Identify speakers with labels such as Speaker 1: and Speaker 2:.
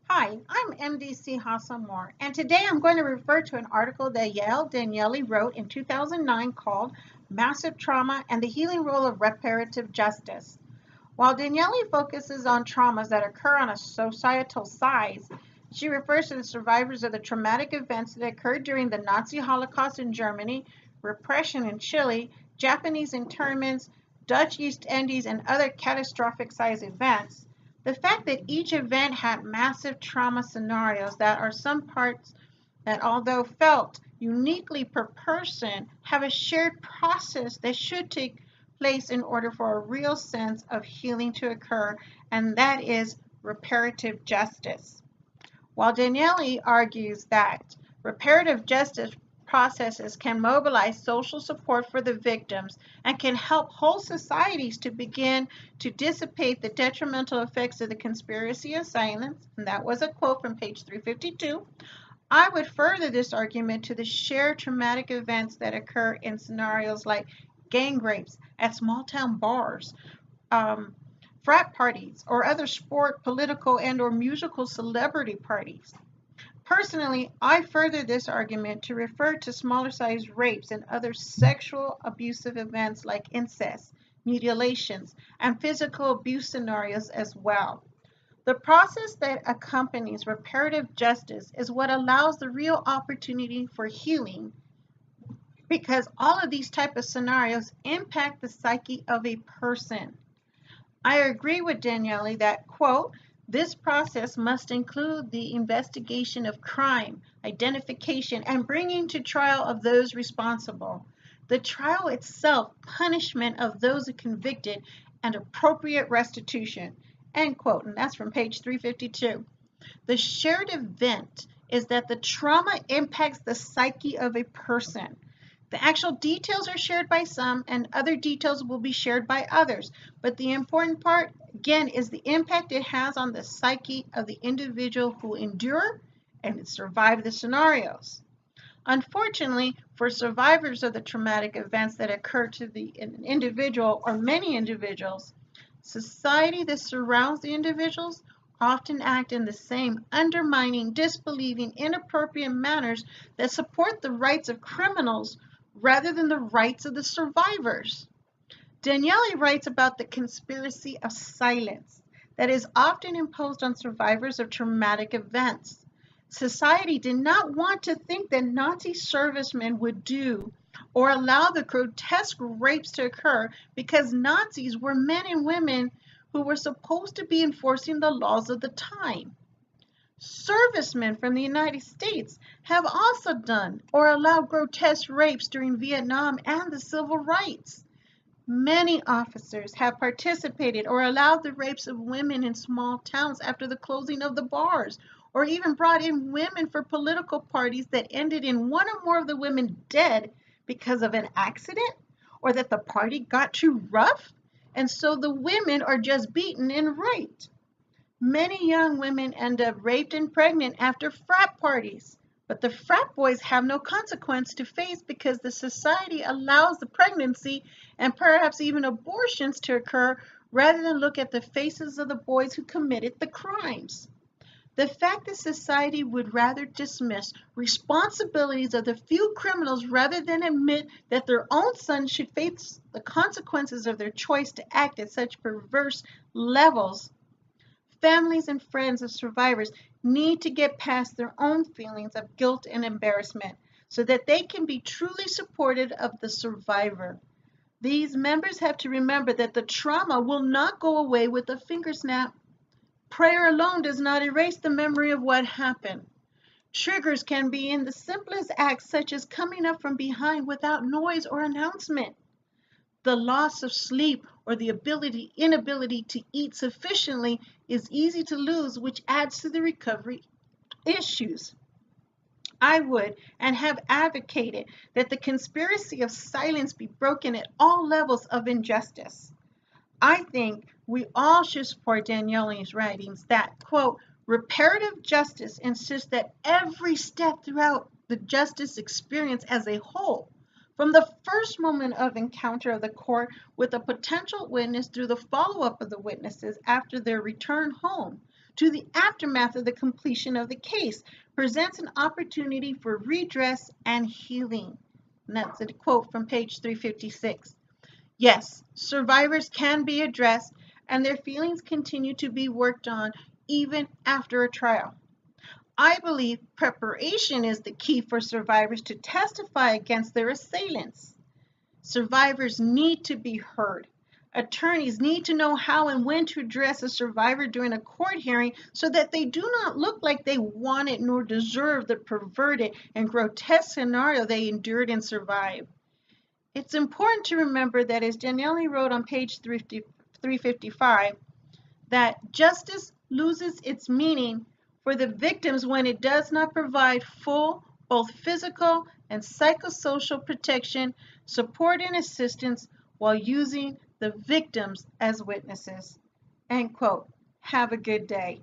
Speaker 1: Hi, I'm MDC Hassan Moore, and today I'm going to refer to an article that Yael Danieli wrote in 2009 called Massive Trauma and the Healing Role of Reparative Justice. While Danieli focuses on traumas that occur on a societal size, she refers to the survivors of the traumatic events that occurred during the Nazi Holocaust in Germany, repression in Chile, Japanese internments, Dutch East Indies, and other catastrophic size events. The fact that each event had massive trauma scenarios that are some parts that, although felt uniquely per person, have a shared process that should take place in order for a real sense of healing to occur, and that is reparative justice. While Danieli argues that reparative justice processes can mobilize social support for the victims and can help whole societies to begin to dissipate the detrimental effects of the conspiracy of silence, and that was a quote from page 352, I would further this argument to the shared traumatic events that occur in scenarios like gang rapes at small town bars, um, frat parties, or other sport, political, and or musical celebrity parties. Personally, I further this argument to refer to smaller sized rapes and other sexual abusive events like incest, mutilations, and physical abuse scenarios as well. The process that accompanies reparative justice is what allows the real opportunity for healing because all of these type of scenarios impact the psyche of a person. I agree with Daniele that, quote, this process must include the investigation of crime, identification, and bringing to trial of those responsible. The trial itself, punishment of those convicted, and appropriate restitution. End quote. And that's from page 352. The shared event is that the trauma impacts the psyche of a person. The actual details are shared by some and other details will be shared by others. But the important part, again, is the impact it has on the psyche of the individual who endure and survive the scenarios. Unfortunately, for survivors of the traumatic events that occur to the individual or many individuals, society that surrounds the individuals often act in the same undermining, disbelieving, inappropriate manners that support the rights of criminals rather than the rights of the survivors. Daniele writes about the conspiracy of silence that is often imposed on survivors of traumatic events. Society did not want to think that Nazi servicemen would do or allow the grotesque rapes to occur because Nazis were men and women who were supposed to be enforcing the laws of the time. Servicemen from the United States have also done or allowed grotesque rapes during Vietnam and the civil rights. Many officers have participated or allowed the rapes of women in small towns after the closing of the bars, or even brought in women for political parties that ended in one or more of the women dead because of an accident or that the party got too rough, and so the women are just beaten and raped. Many young women end up raped and pregnant after frat parties, but the frat boys have no consequence to face because the society allows the pregnancy and perhaps even abortions to occur rather than look at the faces of the boys who committed the crimes. The fact that society would rather dismiss responsibilities of the few criminals rather than admit that their own sons should face the consequences of their choice to act at such perverse levels. Families and friends of survivors need to get past their own feelings of guilt and embarrassment so that they can be truly supportive of the survivor. These members have to remember that the trauma will not go away with a finger snap. Prayer alone does not erase the memory of what happened. Triggers can be in the simplest acts, such as coming up from behind without noise or announcement. The loss of sleep or the inability to eat sufficiently is easy to lose, which adds to the recovery issues. I would and have advocated that the conspiracy of silence be broken at all levels of injustice. I think we all should support Daniele's writings that, quote, reparative justice insists that every step throughout the justice experience as a whole, from the first moment of encounter of the court with a potential witness through the follow up of the witnesses after their return home, to the aftermath of the completion of the case, presents an opportunity for redress and healing. And that's a quote from page 356. Yes, survivors can be addressed and their feelings continue to be worked on even after a trial. I believe preparation is the key for survivors to testify against their assailants. Survivors need to be heard. Attorneys need to know how and when to address a survivor during a court hearing so that they do not look like they wanted nor deserve the perverted and grotesque scenario they endured and survived. It's important to remember that, as Daniele wrote on page 355, that justice loses its meaning for the victims when it does not provide full, both physical and psychosocial protection, support, and assistance while using the victims as witnesses. End quote. Have a good day.